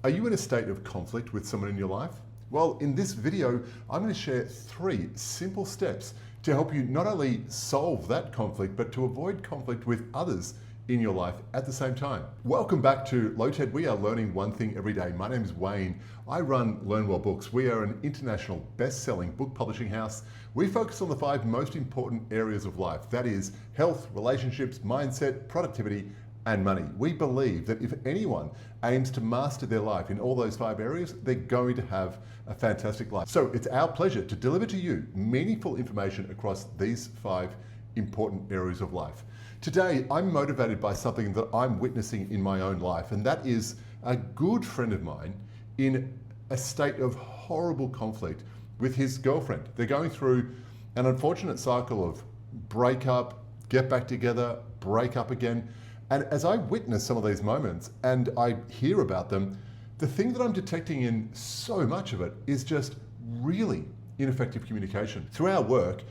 Are you in a state of conflict with someone in your life? Well, in this video, I'm going to share 3 simple steps to help you not only solve that conflict, but to avoid conflict with others in your life at the same time. Welcome back to Low TED. We are learning one thing every day. My name is Wayne. I run Learn Well Books. We are an international best-selling book publishing house. We focus on the 5 most important areas of life. That is health, relationships, mindset, productivity, and money. We believe that if anyone aims to master their life in all those 5 areas, they're going to have a fantastic life. So it's our pleasure to deliver to you meaningful information across these 5 important areas of life. Today, I'm motivated by something that I'm witnessing in my own life, and that is a good friend of mine in a state of horrible conflict with his girlfriend. They're going through an unfortunate cycle of break up, get back together, break up again. And as I witness some of these moments and I hear about them, the thing that I'm detecting in so much of it is just really ineffective communication. Through our work,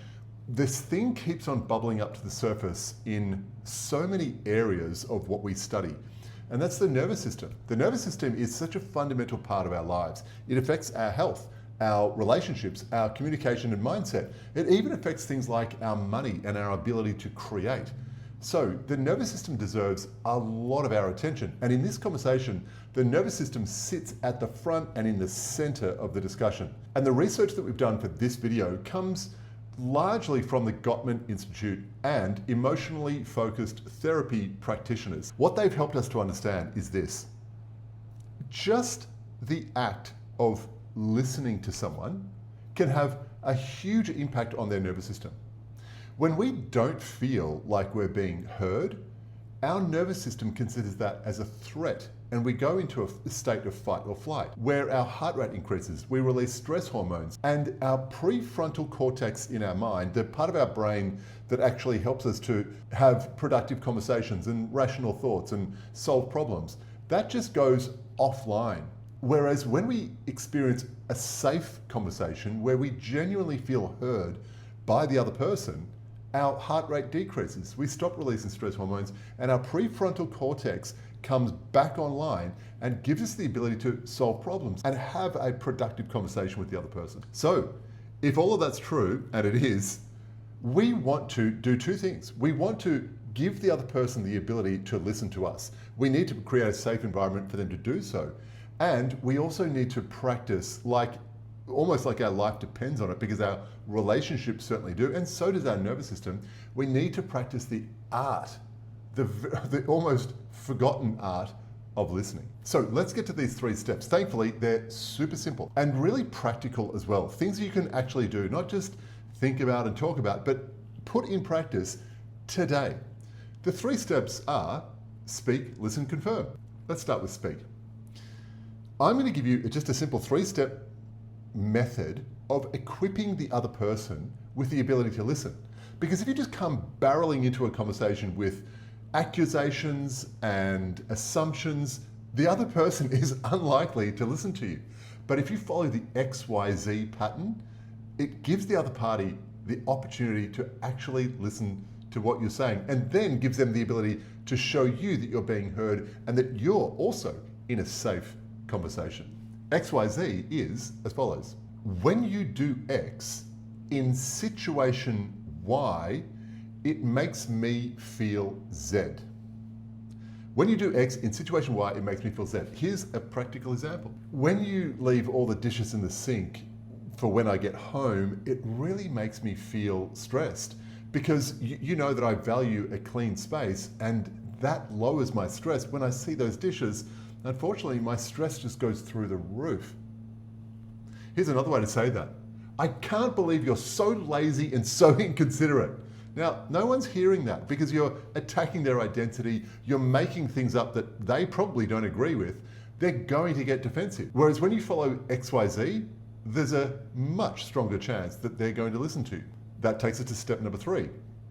this thing keeps on bubbling up to the surface in so many areas of what we study. And that's the nervous system. The nervous system is such a fundamental part of our lives. It affects our health, our relationships, our communication and mindset. It even affects things like our money and our ability to create. So the nervous system deserves a lot of our attention. And in this conversation, the nervous system sits at the front and in the center of the discussion. And the research that we've done for this video comes largely from the Gottman Institute and emotionally focused therapy practitioners. What they've helped us to understand is this: just the act of listening to someone can have a huge impact on their nervous system. When we don't feel like we're being heard, our nervous system considers that as a threat, and we go into a state of fight or flight, where our heart rate increases, we release stress hormones, and our prefrontal cortex in our mind, the part of our brain that actually helps us to have productive conversations and rational thoughts and solve problems, that just goes offline. Whereas when we experience a safe conversation where we genuinely feel heard by the other person, our heart rate decreases, we stop releasing stress hormones, and our prefrontal cortex comes back online and gives us the ability to solve problems and have a productive conversation with the other person. So, if all of that's true, and it is, we want to do 2 things. We want to give the other person the ability to listen to us. We need to create a safe environment for them to do so. And we also need to practice almost like our life depends on it, because our relationships certainly do, and so does our nervous system. We need to practice the art, the almost forgotten art of listening. So let's get to these 3 steps. Thankfully, they're super simple and really practical as well. Things you can actually do, not just think about and talk about, but put in practice today. The 3 steps are speak, listen, confirm. Let's start with speak. I'm going to give you just a simple 3-step method of equipping the other person with the ability to listen. Because if you just come barreling into a conversation with accusations and assumptions, the other person is unlikely to listen to you. But if you follow the XYZ pattern, it gives the other party the opportunity to actually listen to what you're saying, and then gives them the ability to show you that you're being heard and that you're also in a safe conversation. XYZ is as follows. When you do X in situation Y, it makes me feel Z. When you do X in situation Y, it makes me feel Z. Here's a practical example. When you leave all the dishes in the sink for when I get home, it really makes me feel stressed, because you know that I value a clean space, and that lowers my stress. When I see those dishes, unfortunately, my stress just goes through the roof. Here's another way to say that. I can't believe you're so lazy and so inconsiderate. Now, no one's hearing that because you're attacking their identity. You're making things up that they probably don't agree with. They're going to get defensive. Whereas when you follow XYZ, there's a much stronger chance that they're going to listen to you. That takes us to step number 3,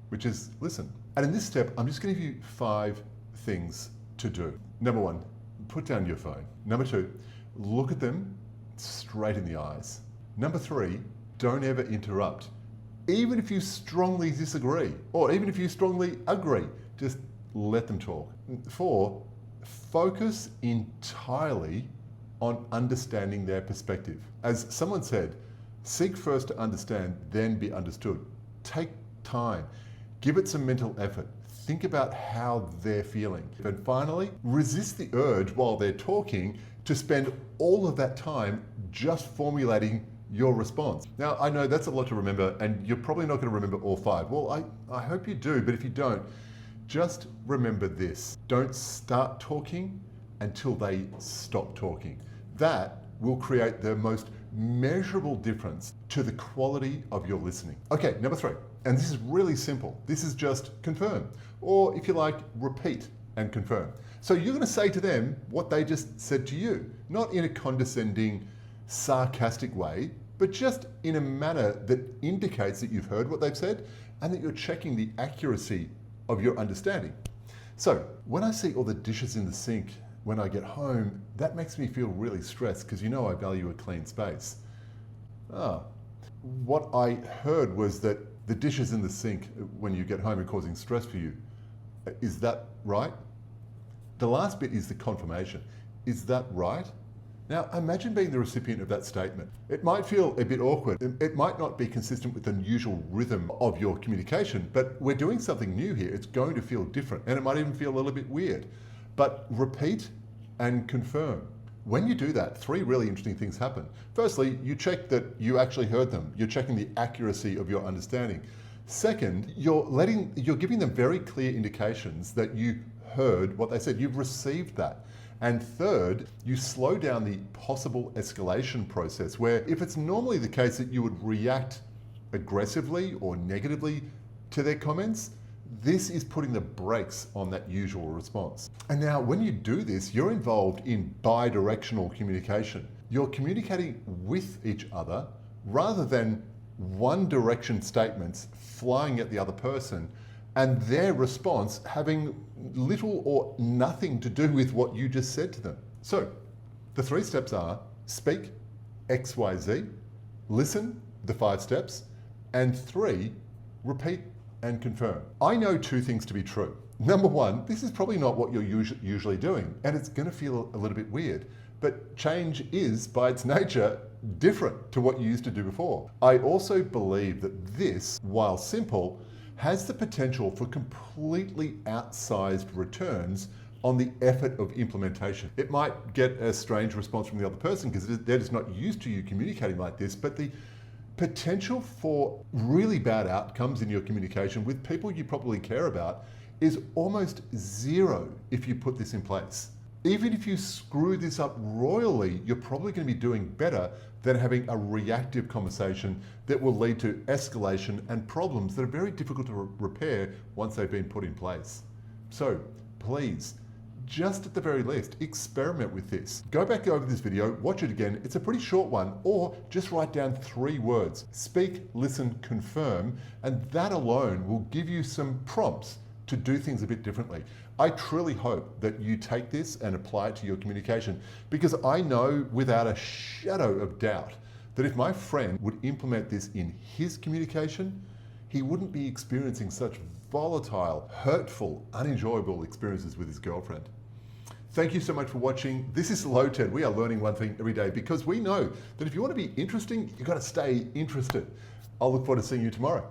which is listen. And in this step, I'm just going to give you 5 things to do. Number 1, put down your phone. Number 2, look at them straight in the eyes. Number 3, don't ever interrupt. Even if you strongly disagree, or even if you strongly agree, just let them talk. 4, focus entirely on understanding their perspective. As someone said, seek first to understand, then be understood. Take time, give it some mental effort. Think about how they're feeling. And finally, resist the urge while they're talking to spend all of that time just formulating your response. Now, I know that's a lot to remember, and you're probably not going to remember all 5. Well, I hope you do, but if you don't, just remember this. Don't start talking until they stop talking. That will create the most measurable difference to the quality of your listening. Okay, number 3, and this is really simple. This is just confirm, or if you like, repeat and confirm. So you're going to say to them what they just said to you, not in a condescending, sarcastic way, but just in a manner that indicates that you've heard what they've said and that you're checking the accuracy of your understanding. So when I see all the dishes in the sink when I get home, that makes me feel really stressed because you know I value a clean space. What I heard was that the dishes in the sink when you get home are causing stress for you. Is that right? The last bit is the confirmation. Is that right? Now, imagine being the recipient of that statement. It might feel a bit awkward. It might not be consistent with the usual rhythm of your communication, but we're doing something new here. It's going to feel different, and it might even feel a little bit weird. But repeat and confirm. When you do that, 3 really interesting things happen. Firstly, you check that you actually heard them. You're checking the accuracy of your understanding. Second, you're giving them very clear indications that you heard what they said. You've received that. And third, you slow down the possible escalation process, where if it's normally the case that you would react aggressively or negatively to their comments, this is putting the brakes on that usual response. And now when you do this, you're involved in bi-directional communication. You're communicating with each other rather than one-direction statements flying at the other person and their response having little or nothing to do with what you just said to them. So the 3 steps are speak, XYZ, listen, the 5 steps, and 3, repeat and confirm. I know 2 things to be true. Number 1, this is probably not what you're usually doing, and it's going to feel a little bit weird, but change is, by its nature, different to what you used to do before. I also believe that this, while simple, has the potential for completely outsized returns on the effort of implementation. It might get a strange response from the other person because they're just not used to you communicating like this, but the potential for really bad outcomes in your communication with people you probably care about is almost 0 if you put this in place. Even if you screw this up royally, you're probably going to be doing better than having a reactive conversation that will lead to escalation and problems that are very difficult to repair once they've been put in place. So please, just at the very least, experiment with this. Go back over this video, watch it again. It's a pretty short one, or just write down 3 words. Speak, listen, confirm, and that alone will give you some prompts to do things a bit differently. I truly hope that you take this and apply it to your communication, because I know without a shadow of doubt that if my friend would implement this in his communication, he wouldn't be experiencing such volatile, hurtful, unenjoyable experiences with his girlfriend. Thank you so much for watching. This is Low Ted. We are learning one thing every day because we know that if you want to be interesting, you've got to stay interested. I'll look forward to seeing you tomorrow.